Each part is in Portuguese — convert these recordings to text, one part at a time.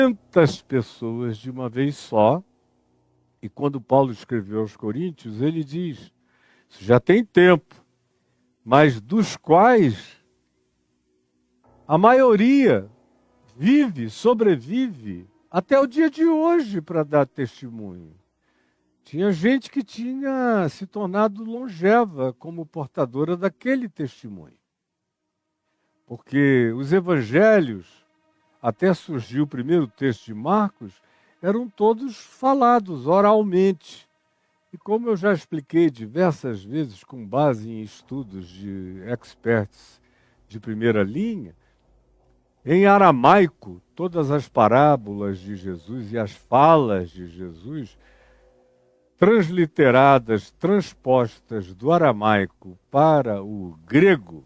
500 pessoas de uma vez só. E quando Paulo escreveu aos Coríntios, ele diz, isso já tem tempo, mas dos quais a maioria vive, sobrevive, até o dia de hoje para dar testemunho. Tinha gente que tinha se tornado longeva como portadora daquele testemunho. Porque os evangelhos, até surgiu o primeiro texto de Marcos, eram todos falados oralmente. E como eu já expliquei diversas vezes, com base em estudos de experts de primeira linha, em aramaico, todas as parábolas de Jesus e as falas de Jesus, transliteradas, transpostas do aramaico para o grego,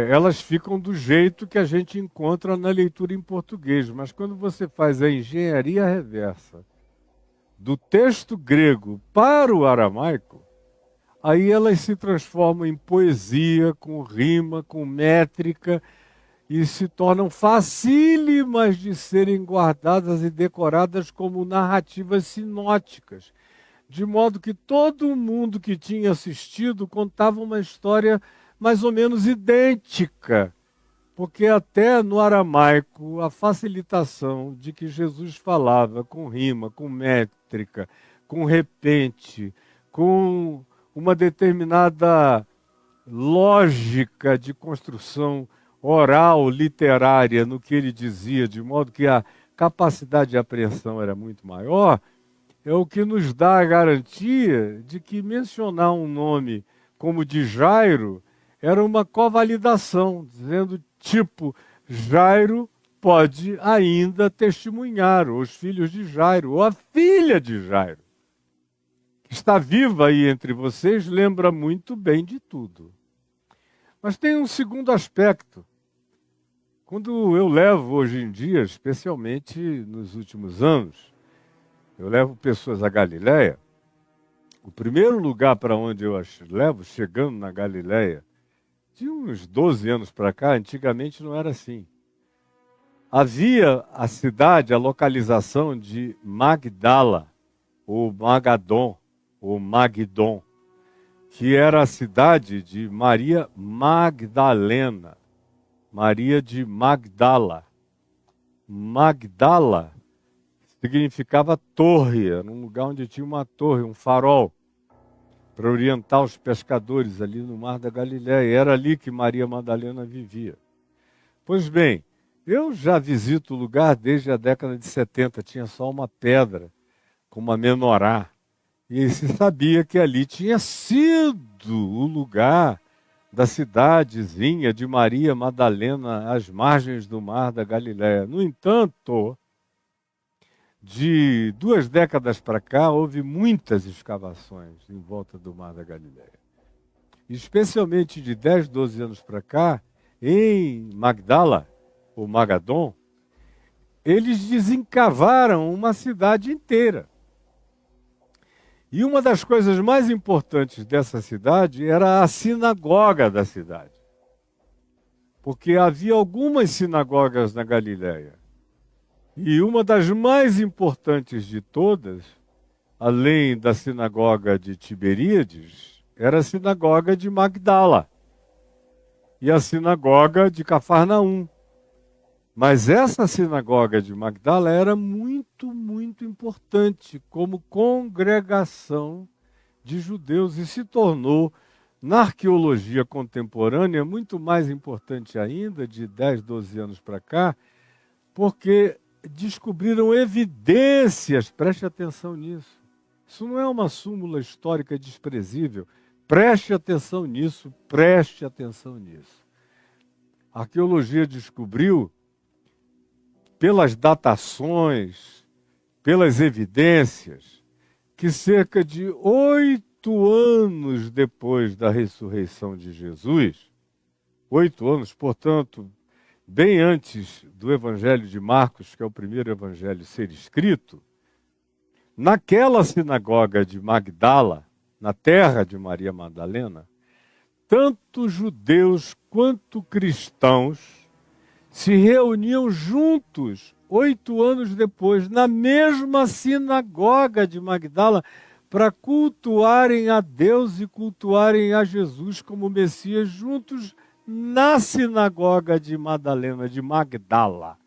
elas ficam do jeito que a gente encontra na leitura em português. Mas quando você faz a engenharia reversa do texto grego para o aramaico, aí elas se transformam em poesia, com rima, com métrica, e se tornam facílimas de serem guardadas e decoradas como narrativas sinóticas. De modo que todo mundo que tinha assistido contava uma história mais ou menos idêntica, porque até no aramaico a facilitação de que Jesus falava com rima, com métrica, com repente, com uma determinada lógica de construção oral, literária, no que ele dizia, de modo que a capacidade de apreensão era muito maior, é o que nos dá a garantia de que mencionar um nome como de Jairo era uma covalidação, dizendo tipo, Jairo pode ainda testemunhar, ou os filhos de Jairo, ou a filha de Jairo, que está viva aí entre vocês, lembra muito bem de tudo. Mas tem um segundo aspecto. Quando eu levo hoje em dia, especialmente nos últimos anos, eu levo pessoas à Galileia, o primeiro lugar para onde eu as levo, chegando na Galileia, de uns 12 anos para cá, antigamente não era assim. Havia a cidade, a localização de Magdala, ou Magadon, ou Magdon, que era a cidade de Maria Magdalena, Maria de Magdala. Magdala significava torre, era um lugar onde tinha uma torre, um farol, para orientar os pescadores ali no Mar da Galileia. Era ali que Maria Madalena vivia. Pois bem, eu já visito o lugar desde a década de 70, tinha só uma pedra com uma menorá. E se sabia que ali tinha sido o lugar da cidadezinha de Maria Madalena, às margens do Mar da Galileia. No entanto, de 2 décadas para cá, houve muitas escavações em volta do Mar da Galileia. Especialmente de 10, 12 anos para cá, em Magdala, ou Magadon, eles desencavaram uma cidade inteira. E uma das coisas mais importantes dessa cidade era a sinagoga da cidade. Porque havia algumas sinagogas na Galileia. E uma das mais importantes de todas, além da sinagoga de Tiberíades, era a sinagoga de Magdala e a sinagoga de Cafarnaum. Mas essa sinagoga de Magdala era muito, muito importante como congregação de judeus e se tornou, na arqueologia contemporânea, muito mais importante ainda, de 10, 12 anos para cá, porque descobriram evidências, preste atenção nisso. Isso não é uma súmula histórica desprezível. Preste atenção nisso, preste atenção nisso. A arqueologia descobriu, pelas datações, pelas evidências, que cerca de 8 anos depois da ressurreição de Jesus, 8 anos, portanto, bem antes do Evangelho de Marcos, que é o primeiro evangelho a ser escrito, naquela sinagoga de Magdala, na terra de Maria Madalena, tanto judeus quanto cristãos se reuniam juntos, 8 anos depois, na mesma sinagoga de Magdala, para cultuarem a Deus e cultuarem a Jesus como Messias, juntos na sinagoga de Madalena, de Magdala,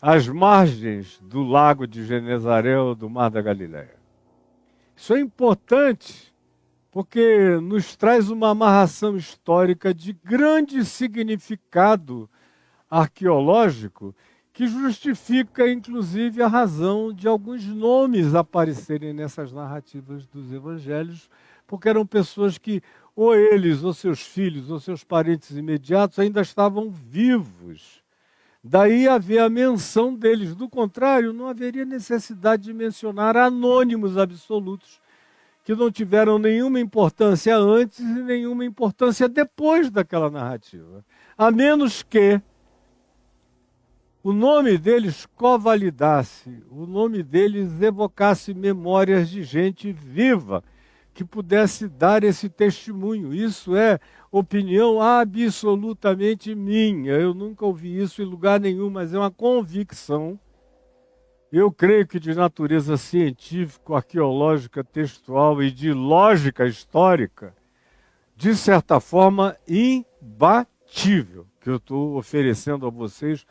às margens do lago de Genezaré ou do Mar da Galileia. Isso é importante, porque nos traz uma amarração histórica de grande significado arqueológico, que justifica, inclusive, a razão de alguns nomes aparecerem nessas narrativas dos evangelhos, porque eram pessoas que, ou eles, ou seus filhos, ou seus parentes imediatos, ainda estavam vivos. Daí haver a menção deles. Do contrário, não haveria necessidade de mencionar anônimos absolutos, que não tiveram nenhuma importância antes e nenhuma importância depois daquela narrativa. A menos que o nome deles covalidasse, o nome deles evocasse memórias de gente viva que pudesse dar esse testemunho. Isso é opinião absolutamente minha. Eu nunca ouvi isso em lugar nenhum, mas é uma convicção. Eu creio que de natureza científica, arqueológica, textual e de lógica histórica, de certa forma imbatível, que eu estou oferecendo a vocês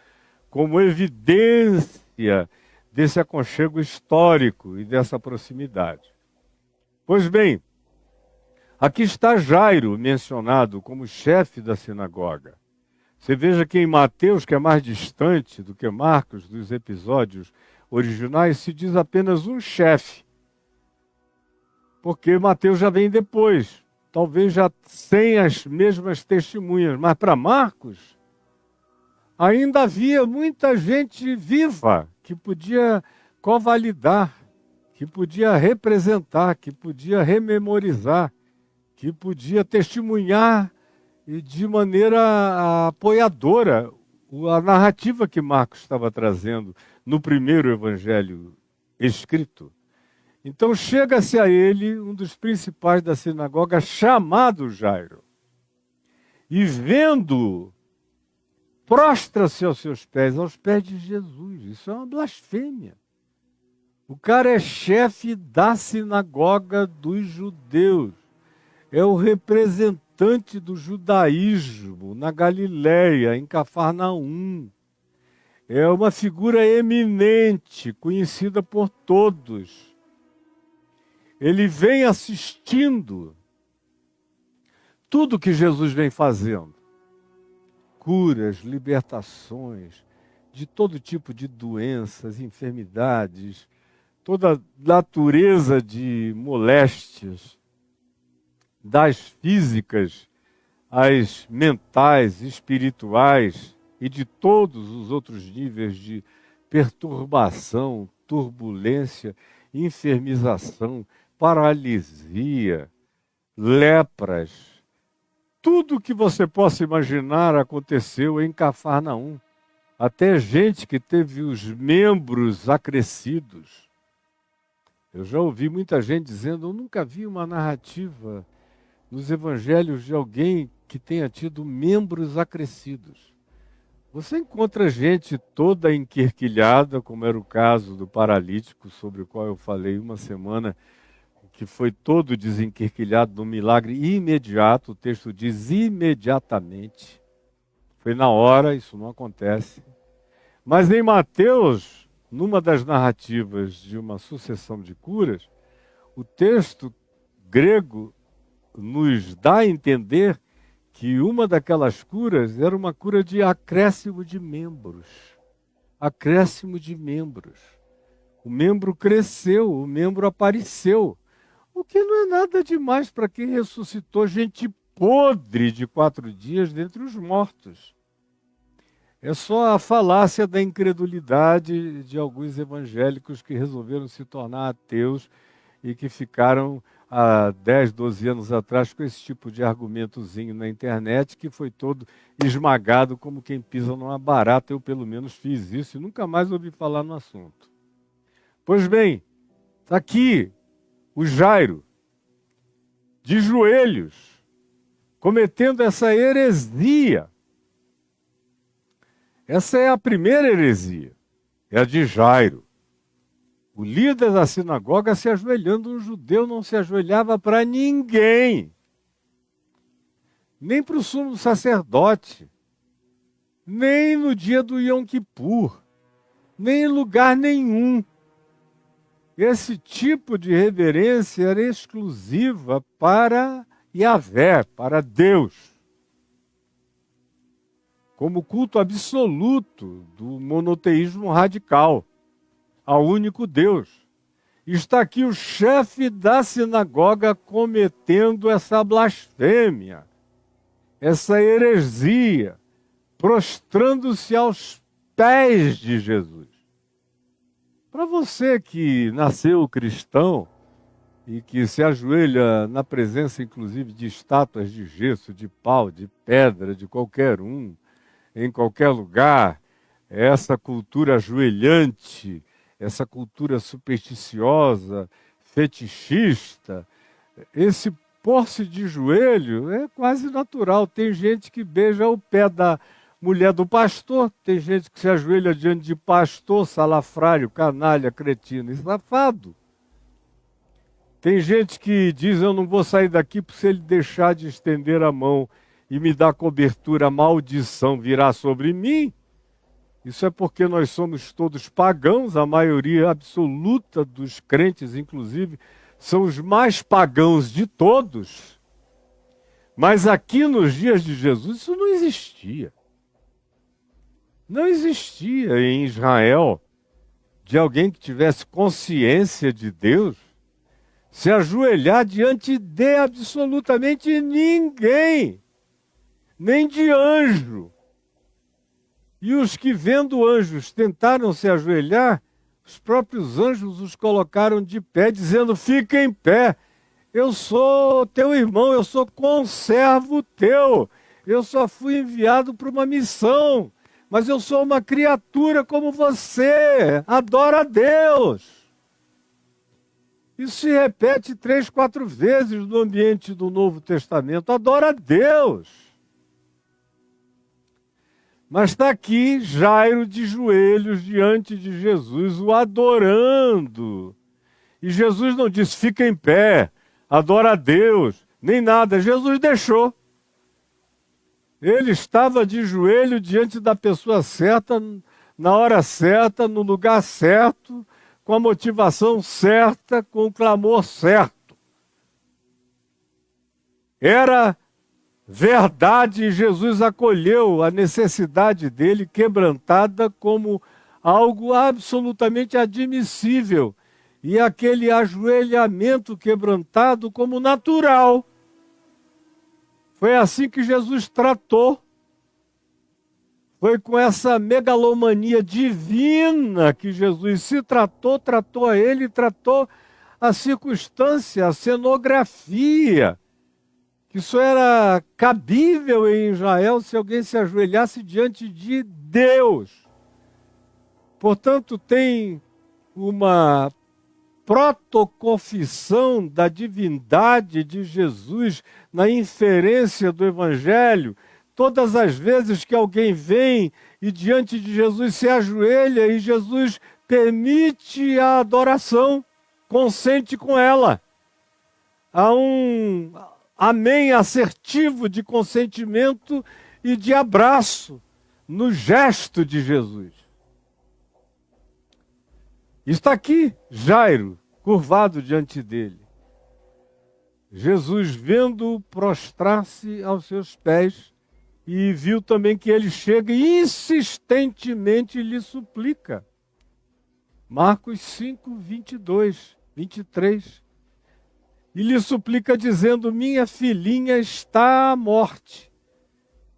como evidência desse aconchego histórico e dessa proximidade. Pois bem, aqui está Jairo mencionado como chefe da sinagoga. Você veja que em Mateus, que é mais distante do que Marcos, dos episódios originais, se diz apenas um chefe, porque Mateus já vem depois, talvez já sem as mesmas testemunhas, mas para Marcos ainda havia muita gente viva que podia covalidar, que podia representar, que podia rememorizar, que podia testemunhar e de maneira apoiadora a narrativa que Marcos estava trazendo no primeiro evangelho escrito. Então chega-se a ele um dos principais da sinagoga, chamado Jairo, e vendo, prostra-se aos pés de Jesus. Isso é uma blasfêmia. O cara é chefe da sinagoga dos judeus. É o representante do judaísmo na Galileia, em Cafarnaum. É uma figura eminente, conhecida por todos. Ele vem assistindo tudo que Jesus vem fazendo. Curas, libertações, de todo tipo de doenças, enfermidades, toda natureza de moléstias, das físicas às mentais, espirituais e de todos os outros níveis de perturbação, turbulência, enfermização, paralisia, lepras. Tudo que você possa imaginar aconteceu em Cafarnaum. Até gente que teve os membros acrescidos. Eu já ouvi muita gente dizendo, eu nunca vi uma narrativa nos evangelhos de alguém que tenha tido membros acrescidos. Você encontra gente toda enquerquilhada, como era o caso do paralítico, sobre o qual eu falei uma semana, que foi todo desenquerquilhado no milagre imediato. O texto diz imediatamente. Foi na hora, isso não acontece. Mas em Mateus, numa das narrativas de uma sucessão de curas, o texto grego nos dá a entender que uma daquelas curas era uma cura de acréscimo de membros. Acréscimo de membros. O membro cresceu, o membro apareceu. O que não é nada demais para quem ressuscitou gente podre de 4 dias dentre os mortos. É só a falácia da incredulidade de alguns evangélicos que resolveram se tornar ateus e que ficaram há 10, 12 anos atrás com esse tipo de argumentozinho na internet que foi todo esmagado como quem pisa numa barata. Eu pelo menos fiz isso e nunca mais ouvi falar no assunto. Pois bem, está aqui o Jairo, de joelhos, cometendo essa heresia. Essa é a primeira heresia, é a de Jairo. O líder da sinagoga se ajoelhando, um judeu não se ajoelhava para ninguém, nem para o sumo sacerdote, nem no dia do Yom Kippur, nem em lugar nenhum. Esse tipo de reverência era exclusiva para Yahvé, para Deus, como culto absoluto do monoteísmo radical ao único Deus. Está aqui o chefe da sinagoga cometendo essa blasfêmia, essa heresia, prostrando-se aos pés de Jesus. Para você que nasceu cristão e que se ajoelha na presença, inclusive, de estátuas de gesso, de pau, de pedra, de qualquer um, em qualquer lugar, essa cultura ajoelhante, essa cultura supersticiosa, fetichista, esse pôr-se de joelho é quase natural. Tem gente que beija o pé da mulher do pastor, tem gente que se ajoelha diante de pastor, salafrário, canalha, cretino e safado. Tem gente que diz, eu não vou sair daqui porque se ele deixar de estender a mão e me dar cobertura, a maldição virá sobre mim. Isso é porque nós somos todos pagãos, a maioria absoluta dos crentes, inclusive, são os mais pagãos de todos. Mas aqui nos dias de Jesus isso não existia. Não existia em Israel de alguém que tivesse consciência de Deus se ajoelhar diante de absolutamente ninguém, nem de anjo. E os que vendo anjos tentaram se ajoelhar, os próprios anjos os colocaram de pé, dizendo, fica em pé, eu sou teu irmão, eu sou conservo teu, eu só fui enviado para uma missão, mas eu sou uma criatura como você, adora a Deus. Isso se repete 3, 4 vezes no ambiente do Novo Testamento, adora a Deus. Mas está aqui Jairo de joelhos diante de Jesus, o adorando. E Jesus não disse, fica em pé, adora a Deus, nem nada. Jesus deixou. Ele estava de joelho diante da pessoa certa, na hora certa, no lugar certo, com a motivação certa, com o clamor certo. Era verdade, Jesus acolheu a necessidade dele quebrantada como algo absolutamente admissível e aquele ajoelhamento quebrantado como natural. Foi assim que Jesus tratou. Foi com essa megalomania divina que Jesus se tratou a ele, tratou a circunstância, a cenografia. Isso era cabível em Israel se alguém se ajoelhasse diante de Deus. Portanto, tem uma protoconfissão da divindade de Jesus na inferência do Evangelho. Todas as vezes que alguém vem e diante de Jesus se ajoelha e Jesus permite a adoração, consente com ela. Há um amém assertivo de consentimento e de abraço no gesto de Jesus. Está aqui Jairo, curvado diante dele. Jesus vendo-o prostrar-se aos seus pés e viu também que ele chega e insistentemente lhe suplica. Marcos 5, 22, 23. E lhe suplica dizendo, minha filhinha está à morte.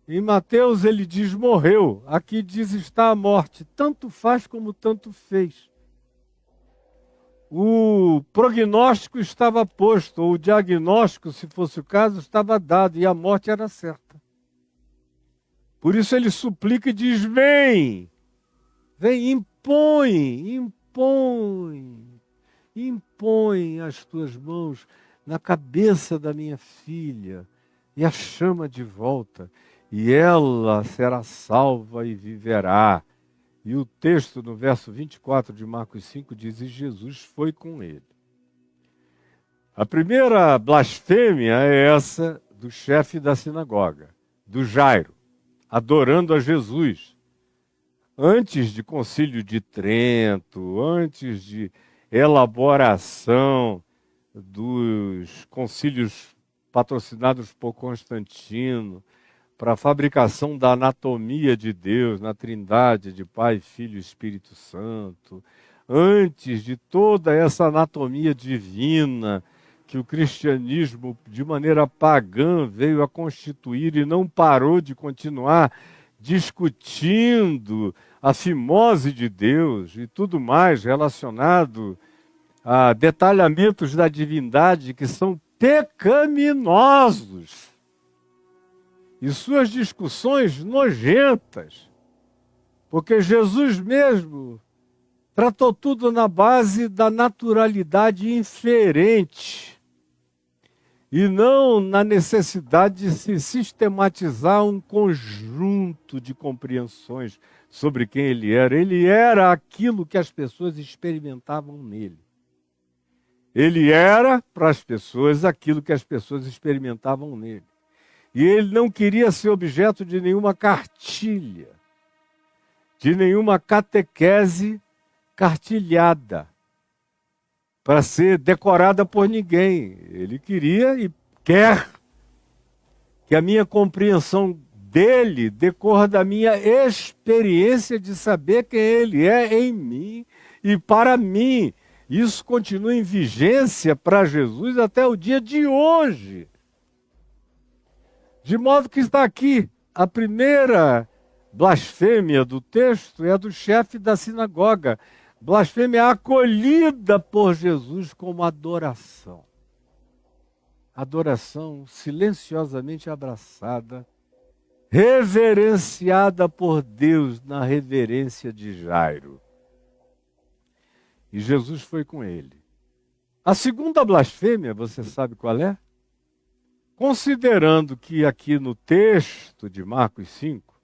Em Mateus ele diz, morreu. Aqui diz, está à morte. Tanto faz como tanto fez. O prognóstico estava posto, ou o diagnóstico, se fosse o caso, estava dado, e a morte era certa. Por isso ele suplica e diz, vem, impõe as tuas mãos na cabeça da minha filha, e a chama de volta, e ela será salva e viverá. E o texto, no verso 24 de Marcos 5, diz: e Jesus foi com ele. A primeira blasfêmia é essa do chefe da sinagoga, do Jairo, adorando a Jesus. Antes de Concílio de Trento, antes de elaboração dos concílios patrocinados por Constantino, para a fabricação da anatomia de Deus, na Trindade de Pai, Filho e Espírito Santo, antes de toda essa anatomia divina que o cristianismo, de maneira pagã, veio a constituir e não parou de continuar discutindo a fimose de Deus e tudo mais relacionado a detalhamentos da divindade que são pecaminosos e suas discussões nojentas, porque Jesus mesmo tratou tudo na base da naturalidade inferente e não na necessidade de se sistematizar um conjunto de compreensões sobre quem ele era. Ele era aquilo que as pessoas experimentavam nele. Ele era para as pessoas aquilo que as pessoas experimentavam nele. E ele não queria ser objeto de nenhuma cartilha, de nenhuma catequese cartilhada, para ser decorada por ninguém. Ele queria e quer que a minha compreensão dele decorra da minha experiência de saber quem ele é em mim e para mim. Isso continua em vigência para Jesus até o dia de hoje. De modo que está aqui, a primeira blasfêmia do texto é a do chefe da sinagoga. Blasfêmia acolhida por Jesus como adoração. Adoração silenciosamente abraçada, reverenciada por Deus na reverência de Jairo. E Jesus foi com ele. A segunda blasfêmia, você sabe qual é? Considerando que aqui no texto de Marcos 5,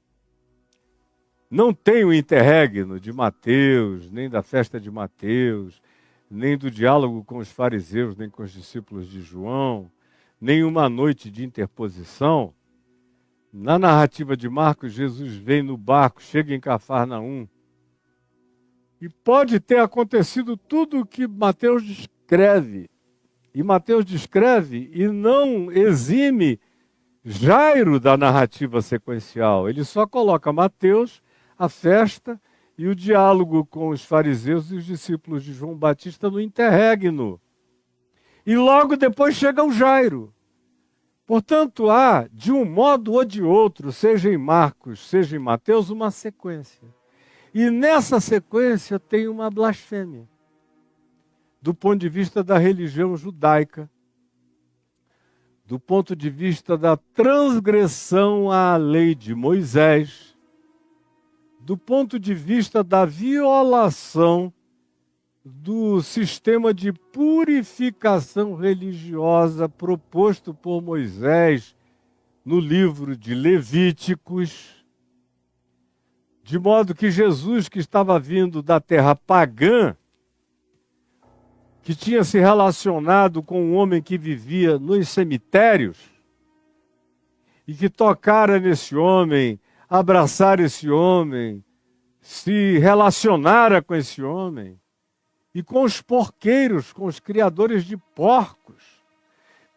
não tem o interregno de Mateus, nem da festa de Mateus, nem do diálogo com os fariseus, nem com os discípulos de João, nem uma noite de interposição. Na narrativa de Marcos, Jesus vem no barco, chega em Cafarnaum, e pode ter acontecido tudo o que Mateus descreve. E Mateus descreve e não exime Jairo da narrativa sequencial. Ele só coloca Mateus, a festa e o diálogo com os fariseus e os discípulos de João Batista no interregno. E logo depois chega o Jairo. Portanto, há, de um modo ou de outro, seja em Marcos, seja em Mateus, uma sequência. E nessa sequência tem uma blasfêmia. Do ponto de vista da religião judaica, do ponto de vista da transgressão à lei de Moisés, do ponto de vista da violação do sistema de purificação religiosa proposto por Moisés no livro de Levíticos, de modo que Jesus, que estava vindo da terra pagã, que tinha se relacionado com um homem que vivia nos cemitérios e que tocara nesse homem, abraçara esse homem, se relacionara com esse homem e com os porqueiros, com os criadores de porcos.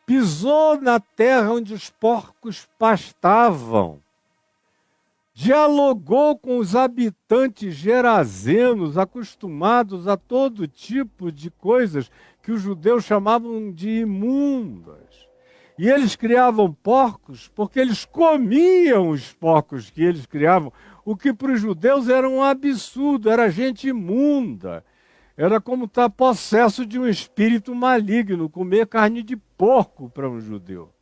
Pisou na terra onde os porcos pastavam. Dialogou com os habitantes gerazenos, acostumados a todo tipo de coisas que os judeus chamavam de imundas. E eles criavam porcos porque eles comiam os porcos que eles criavam, o que para os judeus era um absurdo, era gente imunda. Era como estar possesso de um espírito maligno, comer carne de porco para um judeu.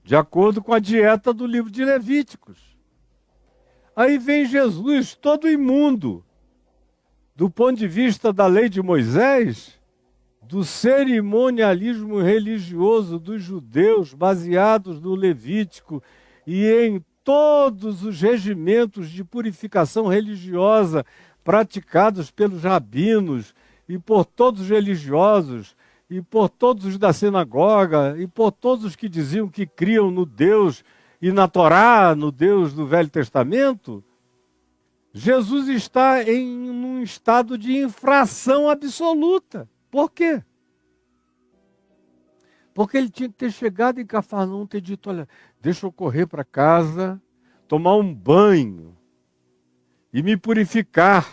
De acordo com a dieta do livro de Levíticos. Aí vem Jesus, todo imundo, do ponto de vista da lei de Moisés, do cerimonialismo religioso dos judeus, baseados no Levítico, e em todos os regimentos de purificação religiosa praticados pelos rabinos e por todos os religiosos e por todos os da sinagoga e por todos os que diziam que criam no Deus e na Torá, no Deus do Velho Testamento, Jesus está em um estado de infração absoluta. Por quê? Porque ele tinha que ter chegado em Cafarnaum e ter dito, olha, deixa eu correr para casa, tomar um banho e me purificar.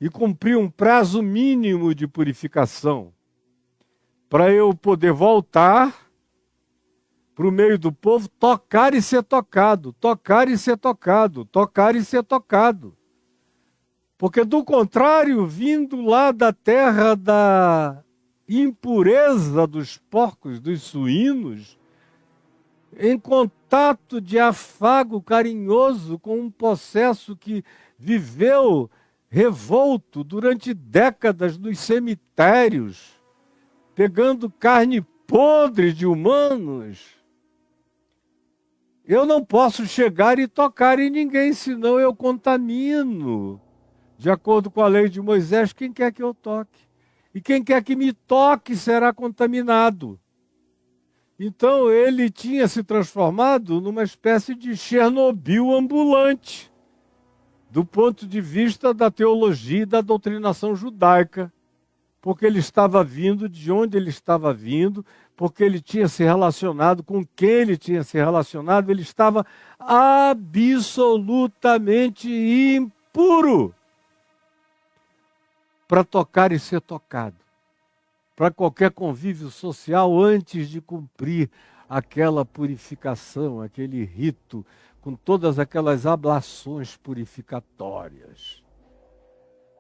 E cumprir um prazo mínimo de purificação para eu poder voltar para o meio do povo, tocar e ser tocado, tocar e ser tocado, tocar e ser tocado. Porque do contrário, vindo lá da terra da impureza dos porcos, dos suínos, em contato de afago carinhoso com um possesso que viveu revolto durante décadas nos cemitérios, pegando carne podre de humanos, eu não posso chegar e tocar em ninguém, senão eu contamino. De acordo com a lei de Moisés, quem quer que eu toque? E quem quer que me toque será contaminado. Então ele tinha se transformado numa espécie de Chernobyl ambulante, do ponto de vista da teologia e da doutrinação judaica, porque ele estava vindo de onde ele estava vindo, porque ele tinha se relacionado com quem ele tinha se relacionado, ele estava absolutamente impuro para tocar e ser tocado, para qualquer convívio social antes de cumprir aquela purificação, aquele rito, com todas aquelas ablações purificatórias.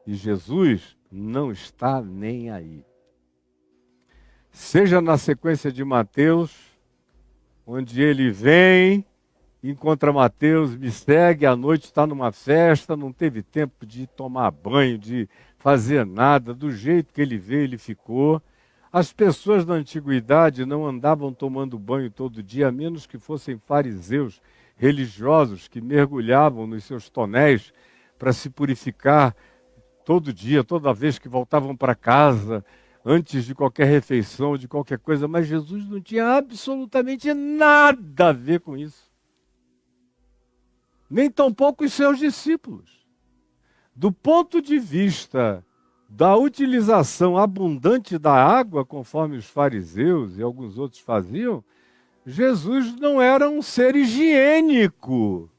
E Jesus não está nem aí. Seja na sequência de Mateus, onde ele vem, encontra Mateus, me segue, à noite está numa festa, não teve tempo de tomar banho, de fazer nada, do jeito que ele veio, ele ficou. As pessoas da antiguidade não andavam tomando banho todo dia, a menos que fossem fariseus religiosos que mergulhavam nos seus tonéis para se purificar todo dia, toda vez que voltavam para casa, antes de qualquer refeição, de qualquer coisa. Mas Jesus não tinha absolutamente nada a ver com isso. Nem tampouco os seus discípulos. Do ponto de vista da utilização abundante da água, conforme os fariseus e alguns outros faziam, Jesus não era um ser higiênico,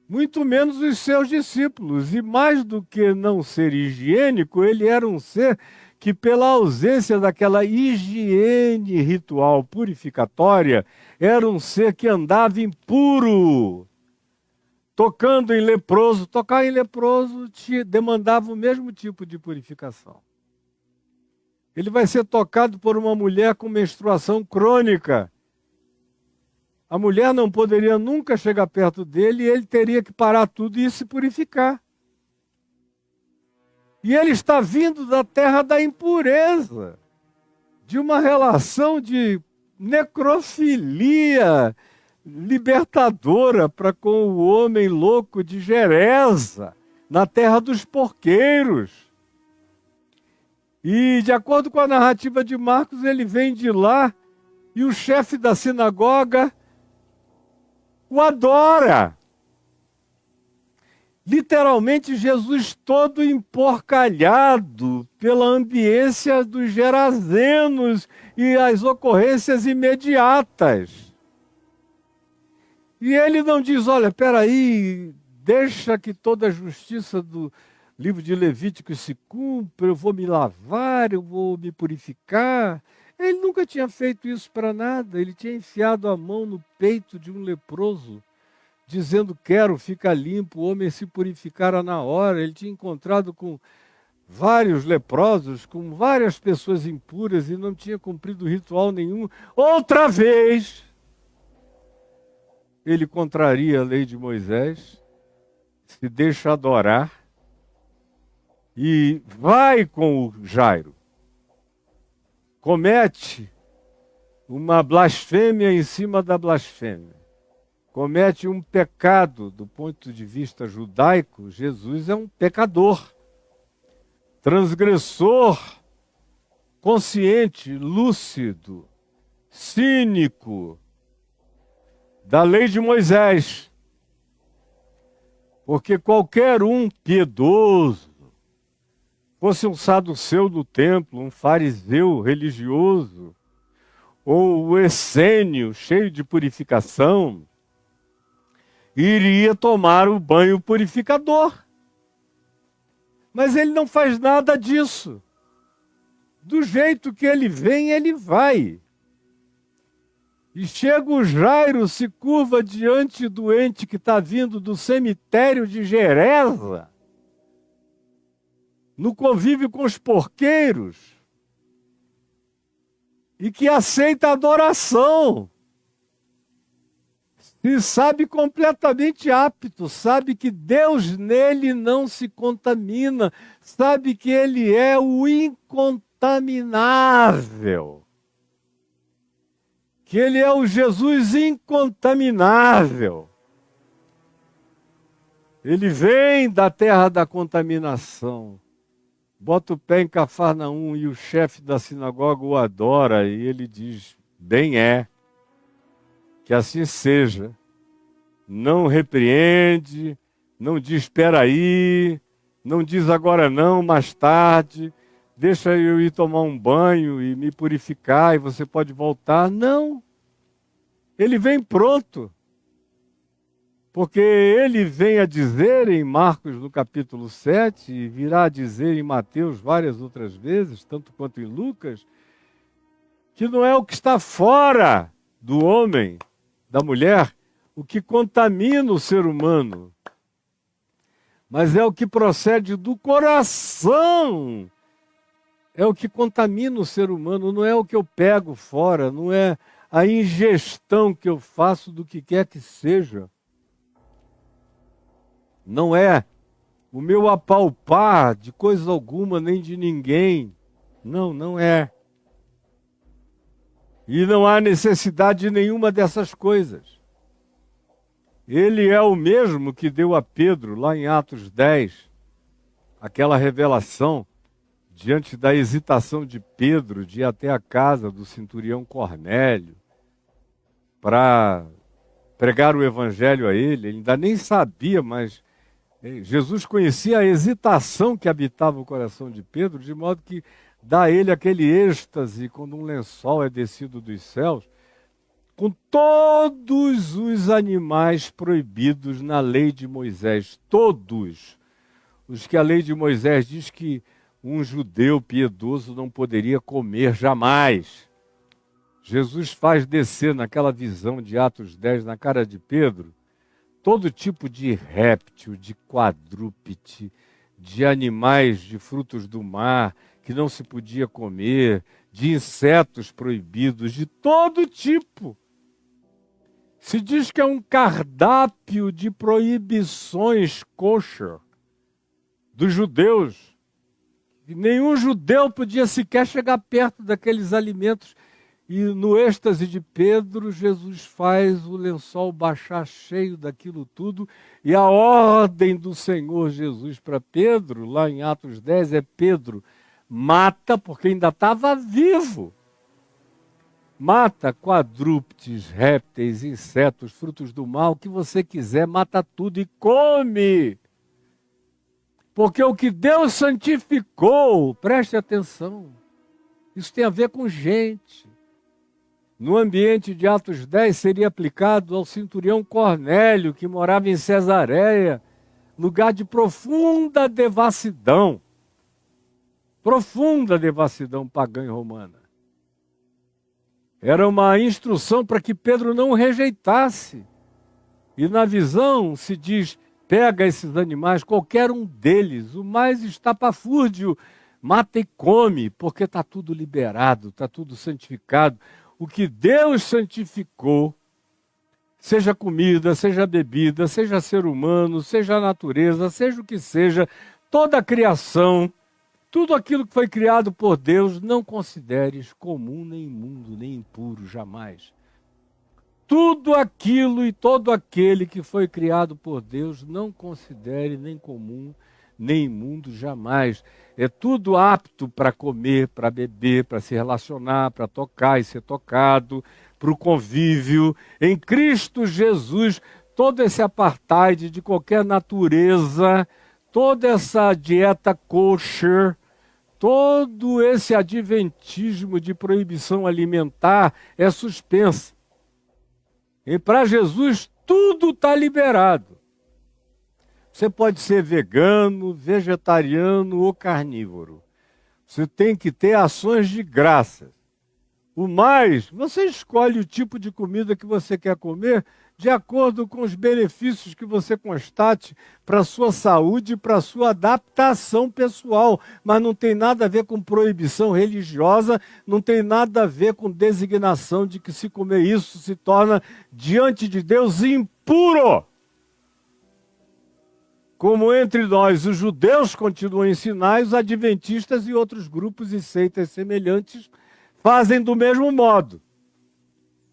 muito menos os seus discípulos. E mais do que não ser higiênico, ele era um ser que, pela ausência daquela higiene ritual purificatória, era um ser que andava impuro. Tocando em leproso, tocar em leproso demandava o mesmo tipo de purificação. Ele vai ser tocado por uma mulher com menstruação crônica. A mulher não poderia nunca chegar perto dele e ele teria que parar tudo e se purificar. E ele está vindo da terra da impureza, de uma relação de necrofilia libertadora para com o homem louco de Geresa, na terra dos porqueiros. E, de acordo com a narrativa de Marcos, ele vem de lá e o chefe da sinagoga o adora. Literalmente, Jesus todo emporcalhado pela ambiência dos gerazenos e as ocorrências imediatas. E ele não diz, olha, peraí, deixa que toda a justiça do livro de Levítico se cumpra, eu vou me lavar, eu vou me purificar. Ele nunca tinha feito isso para nada, ele tinha enfiado a mão no peito de um leproso, dizendo, quero, fica limpo, o homem se purificara na hora. Ele tinha encontrado com vários leprosos, com várias pessoas impuras e não tinha cumprido ritual nenhum. Outra vez, ele contraria a lei de Moisés, se deixa adorar e vai com o Jairo. Comete uma blasfêmia em cima da blasfêmia, comete um pecado do ponto de vista judaico, Jesus é um pecador, transgressor, consciente, lúcido, cínico da lei de Moisés. Porque qualquer um piedoso, fosse um saduceu do templo, um fariseu religioso, ou o essênio cheio de purificação, iria tomar o banho purificador. Mas ele não faz nada disso. Do jeito que ele vem, ele vai. E chega o Jairo, se curva diante do ente que está vindo do cemitério de Geresa, no convívio com os porqueiros, e que aceita a adoração. E sabe completamente apto, sabe que Deus nele não se contamina, sabe que ele é o incontaminável. Que ele é o Jesus incontaminável. Ele vem da terra da contaminação. Bota o pé em Cafarnaum e o chefe da sinagoga o adora e ele diz, bem é, que assim seja. Não repreende, não diz espera aí, não diz agora não, mais tarde, deixa eu ir tomar um banho e me purificar e você pode voltar. Não, ele vem pronto. Porque ele vem a dizer em Marcos no capítulo 7, e virá a dizer em Mateus várias outras vezes, tanto quanto em Lucas, que não é o que está fora do homem, da mulher, o que contamina o ser humano, mas é o que procede do coração. É o que contamina o ser humano, não é o que eu pego fora, não é a ingestão que eu faço do que quer que seja. Não é o meu apalpar de coisa alguma, nem de ninguém. Não, não é. E não há necessidade de nenhuma dessas coisas. Ele é o mesmo que deu a Pedro, lá em Atos 10, aquela revelação, diante da hesitação de Pedro de ir até a casa do centurião Cornélio, para pregar o evangelho a ele. Ele ainda nem sabia, mas Jesus conhecia a hesitação que habitava o coração de Pedro, de modo que dá a ele aquele êxtase quando um lençol é descido dos céus, com todos os animais proibidos na lei de Moisés, todos os que a lei de Moisés diz que um judeu piedoso não poderia comer jamais. Jesus faz descer naquela visão de Atos 10 na cara de Pedro todo tipo de réptil, de quadrúpede, de animais, de frutos do mar que não se podia comer, de insetos proibidos, de todo tipo. Se diz que é um cardápio de proibições kosher dos judeus. E nenhum judeu podia sequer chegar perto daqueles alimentos. E no êxtase de Pedro, Jesus faz o lençol baixar cheio daquilo tudo. E a ordem do Senhor Jesus para Pedro, lá em Atos 10, é Pedro, mata, porque ainda estava vivo. Mata quadrúpedes, répteis, insetos, frutos do mar, o que você quiser, mata tudo e come. Porque o que Deus santificou, preste atenção, isso tem a ver com gente. No ambiente de Atos 10 seria aplicado ao centurião Cornélio, que morava em Cesareia, lugar de profunda devassidão pagã e romana. Era uma instrução para que Pedro não rejeitasse. E na visão se diz, pega esses animais, qualquer um deles, o mais estapafúrdio, mata e come, porque está tudo liberado, está tudo santificado. O que Deus santificou, seja comida, seja bebida, seja ser humano, seja a natureza, seja o que seja, toda a criação, Tudo aquilo que foi criado por Deus, não consideres comum, nem imundo, nem impuro, jamais. Tudo aquilo e todo aquele que foi criado por Deus, não considere nem comum, nem imundo, jamais. É tudo apto para comer, para beber, para se relacionar, para tocar e ser tocado, para o convívio. Em Cristo Jesus, todo esse apartheid de qualquer natureza, toda essa dieta kosher, todo esse adventismo de proibição alimentar é suspenso. E para Jesus tudo está liberado. Você pode ser vegano, vegetariano ou carnívoro. Você tem que ter ações de graça. O mais, você escolhe o tipo de comida que você quer comer de acordo com os benefícios que você constate para a sua saúde e para a sua adaptação pessoal. Mas não tem nada a ver com proibição religiosa, não tem nada a ver com designação de que se comer isso se torna, diante de Deus, impuro. Como entre nós os judeus continuam a ensinar, os adventistas e outros grupos e seitas semelhantes fazem do mesmo modo.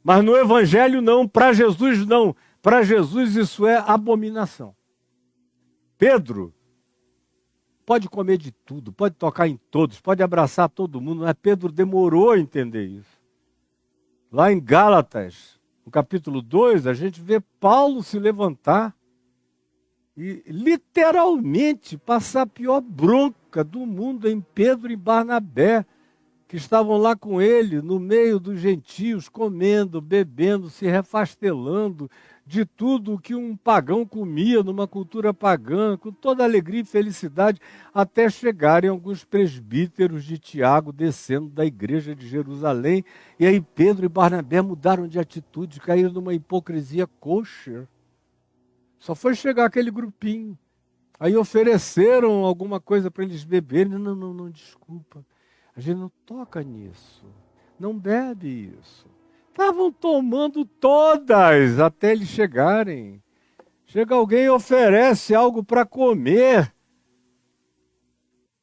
Mas no Evangelho não, para Jesus não. Para Jesus isso é abominação. Pedro pode comer de tudo, pode tocar em todos, pode abraçar todo mundo, mas Pedro demorou a entender isso. Lá em Gálatas, no capítulo 2, a gente vê Paulo se levantar e literalmente passar a pior bronca do mundo em Pedro e Barnabé, que estavam lá com ele, no meio dos gentios, comendo, bebendo, se refastelando de tudo o que um pagão comia numa cultura pagã, com toda alegria e felicidade, até chegarem alguns presbíteros de Tiago descendo da igreja de Jerusalém. E aí Pedro e Barnabé mudaram de atitude, caíram numa hipocrisia kosher. Só foi chegar aquele grupinho. Aí ofereceram alguma coisa para eles beberem. Não, desculpa. A gente não toca nisso, não bebe isso. Estavam tomando todas até eles chegarem. Chega alguém e oferece algo para comer,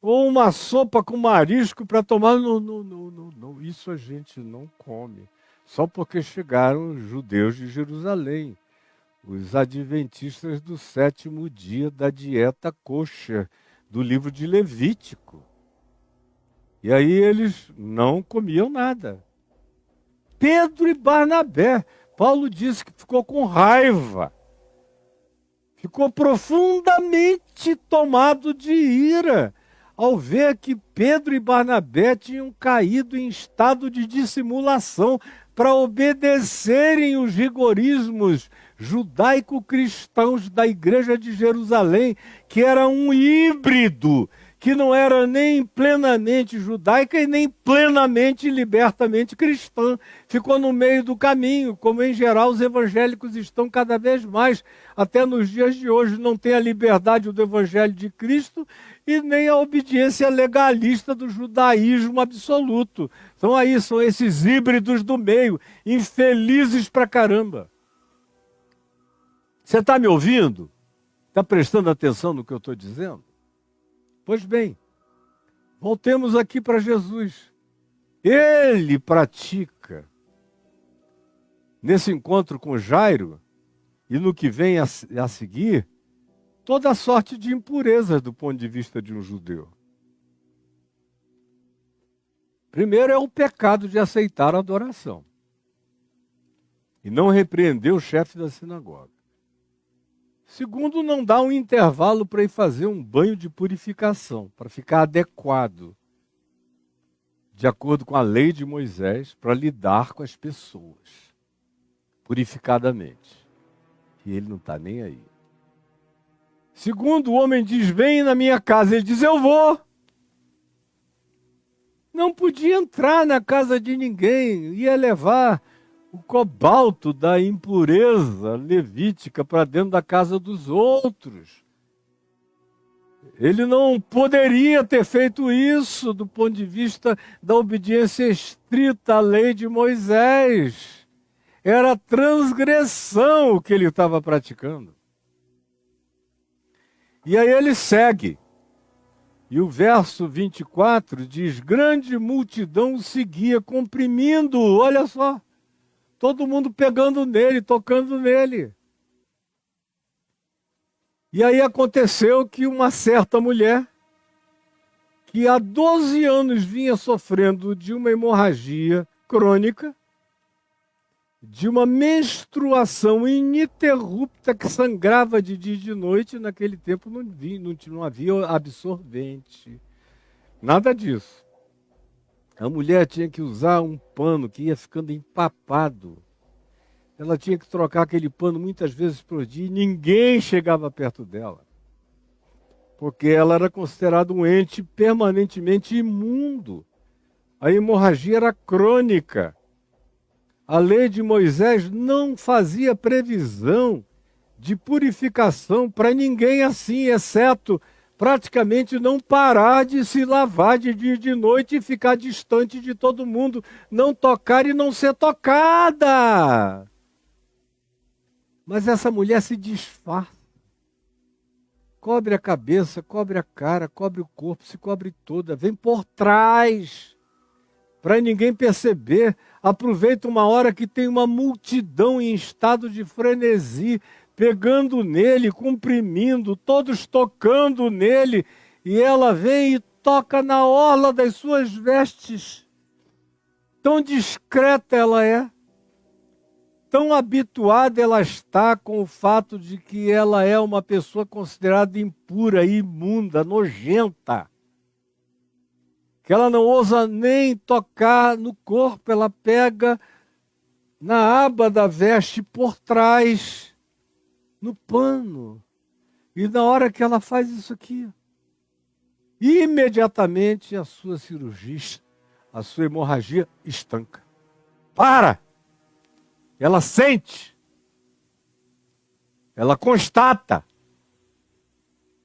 ou uma sopa com marisco para tomar. Não, isso a gente não come. Só porque chegaram os judeus de Jerusalém, os adventistas do 7º dia da dieta kosher, do livro de Levítico. E aí eles não comiam nada. Pedro e Barnabé, Paulo disse que ficou com raiva. Ficou profundamente tomado de ira ao ver que Pedro e Barnabé tinham caído em estado de dissimulação para obedecerem os rigorismos judaico-cristãos da igreja de Jerusalém, que era um híbrido, que não era nem plenamente judaica e nem plenamente e libertamente cristã. Ficou no meio do caminho, como em geral os evangélicos estão cada vez mais, até nos dias de hoje. Não tem a liberdade do evangelho de Cristo e nem a obediência legalista do judaísmo absoluto. Então aí são esses híbridos do meio, infelizes pra caramba. Você está me ouvindo? Está prestando atenção no que eu estou dizendo? Pois bem, voltemos aqui para Jesus. Ele pratica, nesse encontro com Jairo, e no que vem a seguir, toda sorte de impurezas do ponto de vista de um judeu. Primeiro é o pecado de aceitar a adoração e não repreender o chefe da sinagoga. Segundo, não dá um intervalo para ir fazer um banho de purificação, para ficar adequado, de acordo com a lei de Moisés, para lidar com as pessoas, purificadamente. E ele não está nem aí. Segundo, o homem diz, vem na minha casa. Ele diz, eu vou. Não podia entrar na casa de ninguém, ia levar o cobalto da impureza levítica para dentro da casa dos outros. Ele não poderia ter feito isso do ponto de vista da obediência estrita à lei de Moisés. Era transgressão o que ele estava praticando. E aí ele segue. E o verso 24 diz: grande multidão o seguia, comprimindo, olha só, todo mundo pegando nele, tocando nele. E aí aconteceu que uma certa mulher, que há 12 anos vinha sofrendo de uma hemorragia crônica, de uma menstruação ininterrupta que sangrava de dia e de noite, naquele tempo não havia absorvente, nada disso. A mulher tinha que usar um pano que ia ficando empapado. Ela tinha que trocar aquele pano muitas vezes por dia e ninguém chegava perto dela. Porque ela era considerada um ente permanentemente imundo. A hemorragia era crônica. A lei de Moisés não fazia previsão de purificação para ninguém assim, exceto praticamente não parar de se lavar de dia e de noite e ficar distante de todo mundo, não tocar e não ser tocada. Mas essa mulher se disfarça. Cobre a cabeça, cobre a cara, cobre o corpo, se cobre toda, vem por trás, para ninguém perceber. Aproveita uma hora que tem uma multidão em estado de frenesi, pegando nele, comprimindo, todos tocando nele, e ela vem e toca na orla das suas vestes. Tão discreta ela é. Tão habituada ela está com o fato de que ela é uma pessoa considerada impura, imunda, nojenta, que ela não ousa nem tocar no corpo, ela pega na aba da veste por trás, no pano. E na hora que ela faz isso aqui, imediatamente a sua cirurgia, a sua hemorragia estanca. Para! Ela sente, ela constata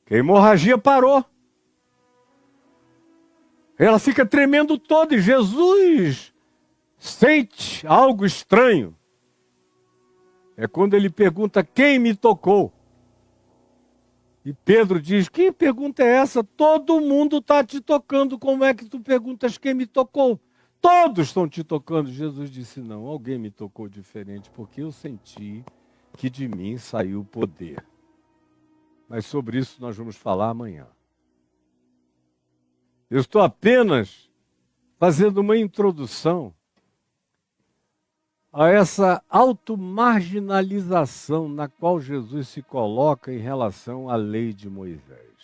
que a hemorragia parou. Ela fica tremendo toda e Jesus sente algo estranho. É quando ele pergunta: quem me tocou? E Pedro diz: que pergunta é essa? Todo mundo está te tocando, como é que tu perguntas quem me tocou? Todos estão te tocando. Jesus disse: não, alguém me tocou diferente, porque eu senti que de mim saiu o poder. Mas sobre isso nós vamos falar amanhã. Eu estou apenas fazendo uma introdução a essa automarginalização na qual Jesus se coloca em relação à lei de Moisés.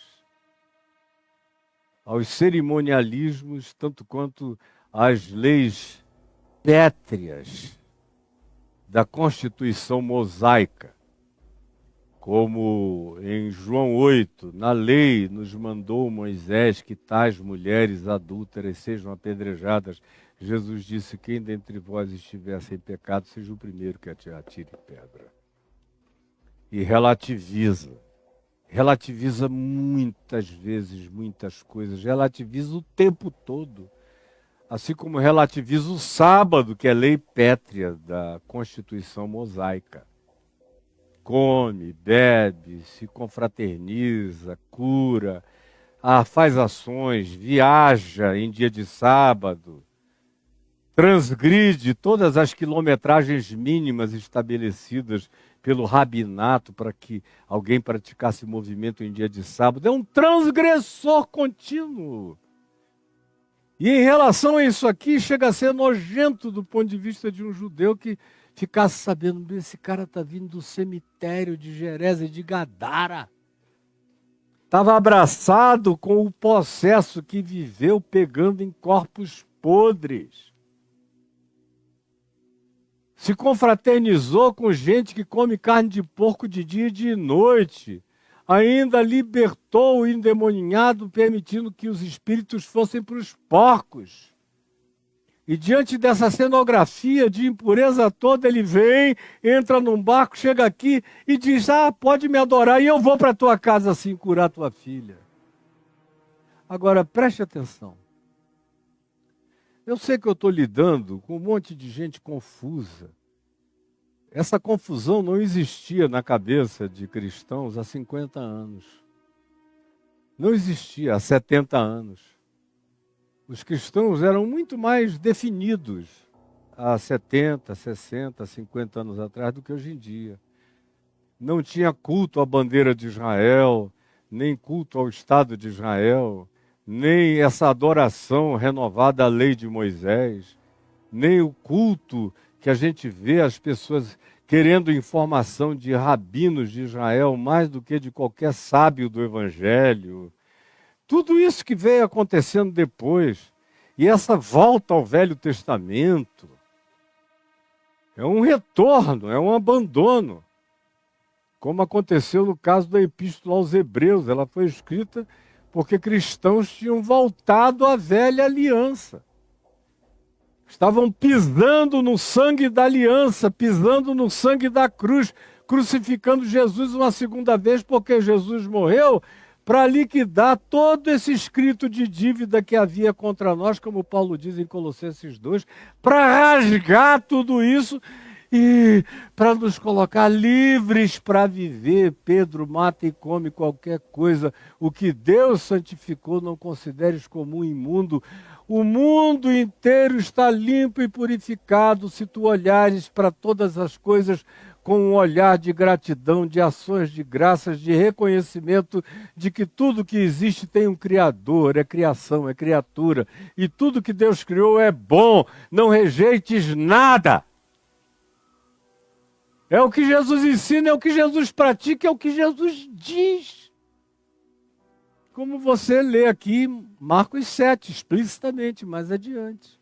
Aos cerimonialismos, tanto quanto às leis pétreas da Constituição mosaica, como em João 8, na lei nos mandou Moisés que tais mulheres adúlteras sejam apedrejadas. Jesus disse: quem dentre vós estiver sem pecado, seja o primeiro que atire pedra. E relativiza muitas vezes muitas coisas, relativiza o tempo todo. Assim como relativiza o sábado, que é lei pétrea da Constituição mosaica. Come, bebe, se confraterniza, cura, faz ações, viaja em dia de sábado, transgride todas as quilometragens mínimas estabelecidas pelo rabinato para que alguém praticasse movimento em dia de sábado. É um transgressor contínuo. E em relação a isso aqui, chega a ser nojento do ponto de vista de um judeu que ficasse sabendo: esse cara está vindo do cemitério de Geresa e de Gadara. Estava abraçado com o possesso que viveu pegando em corpos podres. Se confraternizou com gente que come carne de porco de dia e de noite. Ainda libertou o endemoniado, permitindo que os espíritos fossem para os porcos. E diante dessa cenografia de impureza toda, ele vem, entra num barco, chega aqui e diz: pode me adorar e eu vou para a tua casa assim curar tua filha. Agora, preste atenção. Eu sei que eu estou lidando com um monte de gente confusa. Essa confusão não existia na cabeça de cristãos há 50 anos. Não existia há 70 anos. Os cristãos eram muito mais definidos há 70, 60, 50 anos atrás do que hoje em dia. Não tinha culto à bandeira de Israel, nem culto ao Estado de Israel, nem essa adoração renovada à lei de Moisés, nem o culto que a gente vê as pessoas querendo informação de rabinos de Israel mais do que de qualquer sábio do Evangelho. Tudo isso que veio acontecendo depois, e essa volta ao Velho Testamento, é um retorno, é um abandono. Como aconteceu no caso da Epístola aos Hebreus, ela foi escrita porque cristãos tinham voltado à velha aliança. Estavam pisando no sangue da aliança, pisando no sangue da cruz, crucificando Jesus uma segunda vez, porque Jesus morreu para liquidar todo esse escrito de dívida que havia contra nós, como Paulo diz em Colossenses 2, para rasgar tudo isso e para nos colocar livres para viver. Pedro, mata e come qualquer coisa. O que Deus santificou, não consideres como imundo. O mundo inteiro está limpo e purificado se tu olhares para todas as coisas com um olhar de gratidão, de ações de graças, de reconhecimento de que tudo que existe tem um Criador, é criação, é criatura. E tudo que Deus criou é bom, não rejeites nada. É o que Jesus ensina, é o que Jesus pratica, é o que Jesus diz. Como você lê aqui Marcos 7, explicitamente, mais adiante.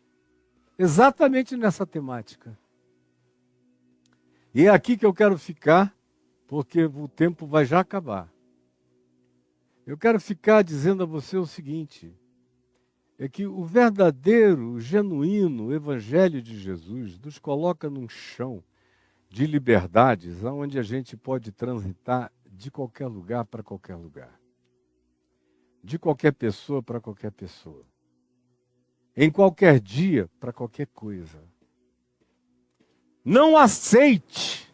Exatamente nessa temática. E é aqui que eu quero ficar, porque o tempo vai já acabar. Eu quero ficar dizendo a você o seguinte, é que o verdadeiro, o genuíno Evangelho de Jesus nos coloca num chão de liberdades, onde a gente pode transitar de qualquer lugar para qualquer lugar. De qualquer pessoa para qualquer pessoa. Em qualquer dia para qualquer coisa. Não aceite,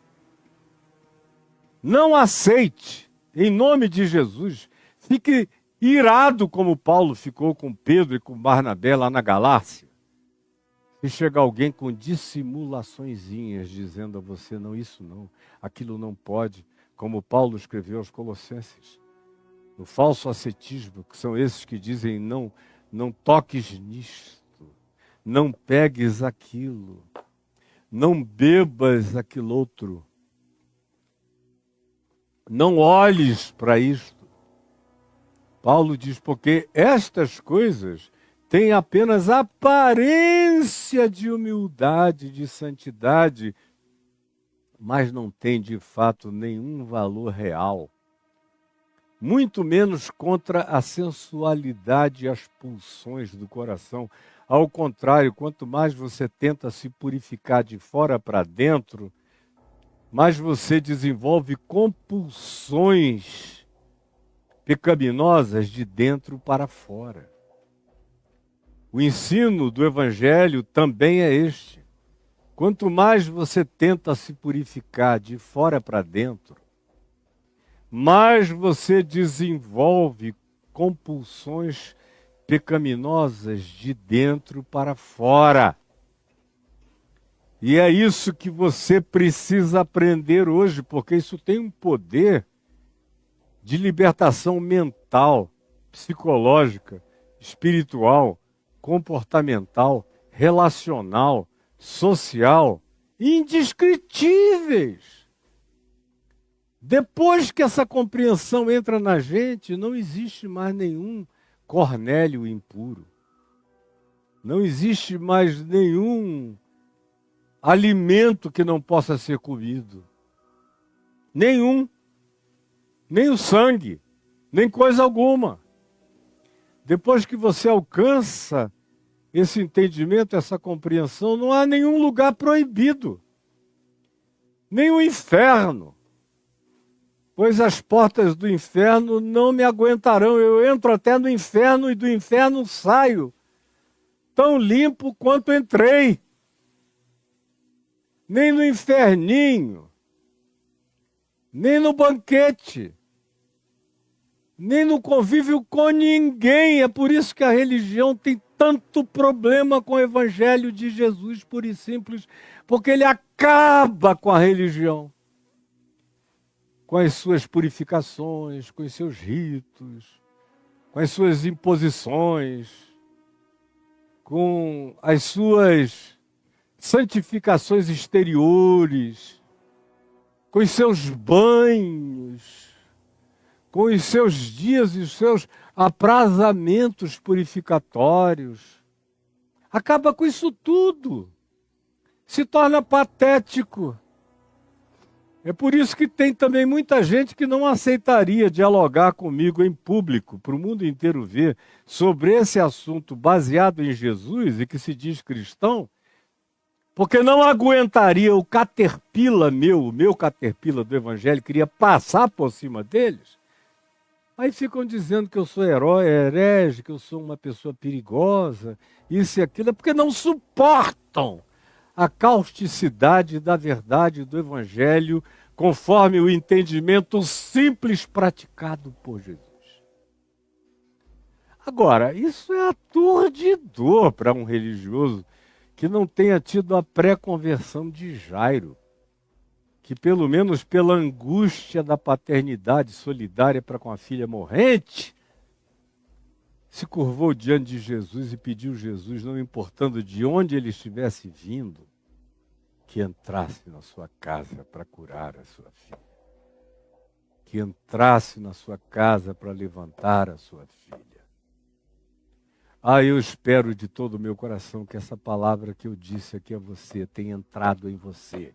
em nome de Jesus, fique irado como Paulo ficou com Pedro e com Barnabé lá na Galácia. Se chega alguém com dissimulaçõezinhas dizendo a você, não, isso não, aquilo não pode, como Paulo escreveu aos Colossenses. O falso ascetismo, que são esses que dizem, não toques nisto, não pegues aquilo, não bebas aquilo outro, não olhes para isto. Paulo diz, porque estas coisas têm apenas aparência de humildade, de santidade, mas não têm de fato nenhum valor real. Muito menos contra a sensualidade e as pulsões do coração. Ao contrário, quanto mais você tenta se purificar de fora para dentro, mais você desenvolve compulsões pecaminosas de dentro para fora. O ensino do Evangelho também é este. Quanto mais você tenta se purificar de fora para dentro, mais você desenvolve compulsões pecaminosas de dentro para fora. E é isso que você precisa aprender hoje, porque isso tem um poder de libertação mental, psicológica, espiritual, comportamental, relacional, social, indescritíveis. Depois que essa compreensão entra na gente, não existe mais nenhum Cornélio impuro. Não existe mais nenhum alimento que não possa ser comido. Nenhum. Nem o sangue. Nem coisa alguma. Depois que você alcança esse entendimento, essa compreensão, não há nenhum lugar proibido. Nem o inferno. Pois as portas do inferno não me aguentarão. Eu entro até no inferno e do inferno saio, tão limpo quanto entrei. Nem no inferninho, nem no banquete, nem no convívio com ninguém. É por isso que a religião tem tanto problema com o Evangelho de Jesus, puro e simples, porque ele acaba com a religião, com as suas purificações, com os seus ritos, com as suas imposições, com as suas santificações exteriores, com os seus banhos, com os seus dias e os seus aprazamentos purificatórios. Acaba com isso tudo. Se torna patético. É por isso que tem também muita gente que não aceitaria dialogar comigo em público, para o mundo inteiro ver, sobre esse assunto baseado em Jesus e que se diz cristão, porque não aguentaria o caterpillar o meu caterpillar do Evangelho, queria passar por cima deles. Aí ficam dizendo que eu sou herói, herege, que eu sou uma pessoa perigosa, isso e aquilo, é porque não suportam a causticidade da verdade do Evangelho, conforme o entendimento simples praticado por Jesus. Agora, isso é aturdidor para um religioso que não tenha tido a pré-conversão de Jairo, que pelo menos pela angústia da paternidade solidária para com a filha morrente, se curvou diante de Jesus e pediu Jesus, não importando de onde ele estivesse vindo, que entrasse na sua casa para curar a sua filha. Que entrasse na sua casa para levantar a sua filha. Eu espero de todo o meu coração que essa palavra que eu disse aqui a você tenha entrado em você.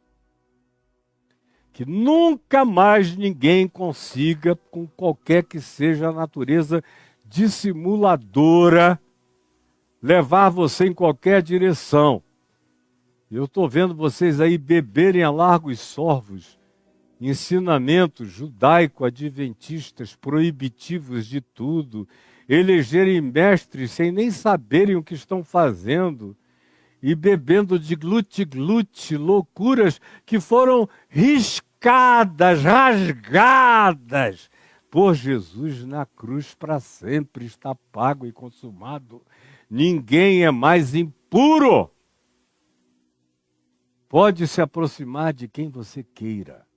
Que nunca mais ninguém consiga, com qualquer que seja a natureza dissimuladora, levar você em qualquer direção. Eu estou vendo vocês aí beberem a largos sorvos ensinamentos judaico-adventistas proibitivos de tudo, elegerem mestres sem nem saberem o que estão fazendo, e bebendo de glute-glute, loucuras que foram riscadas, rasgadas por Jesus na cruz para sempre, está pago e consumado. Ninguém é mais impuro. Pode se aproximar de quem você queira.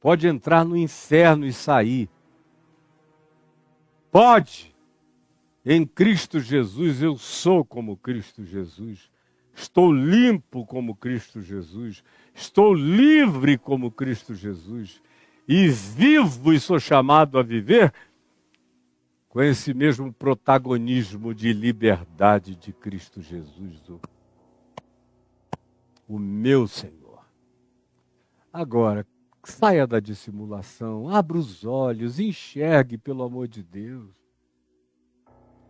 Pode entrar no inferno e sair. Pode. Em Cristo Jesus, eu sou como Cristo Jesus. Estou limpo como Cristo Jesus. Estou livre como Cristo Jesus. E vivo e sou chamado a viver com esse mesmo protagonismo de liberdade de Cristo Jesus, o meu Senhor. Agora, saia da dissimulação, abra os olhos, enxergue, pelo amor de Deus.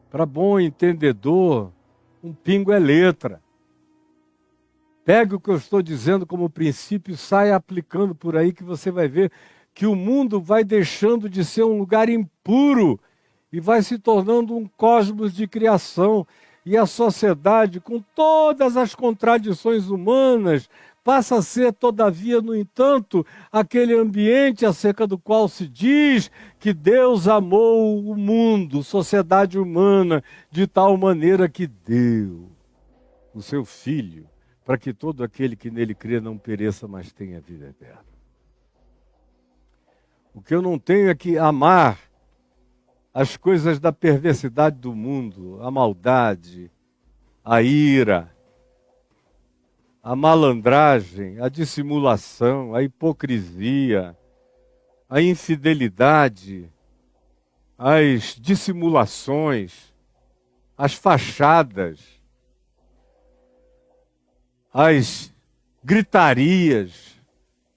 Para bom entendedor, um pingo é letra. Pegue o que eu estou dizendo como princípio e saia aplicando por aí, que você vai ver que o mundo vai deixando de ser um lugar impuro e vai se tornando um cosmos de criação. E a sociedade, com todas as contradições humanas, passa a ser, todavia, no entanto, aquele ambiente acerca do qual se diz que Deus amou o mundo, sociedade humana, de tal maneira que deu o seu Filho, para que todo aquele que nele crê não pereça, mas tenha vida eterna. O que eu não tenho é que amar as coisas da perversidade do mundo, a maldade, a ira, a malandragem, a dissimulação, a hipocrisia, a infidelidade, as dissimulações, as fachadas, as gritarias,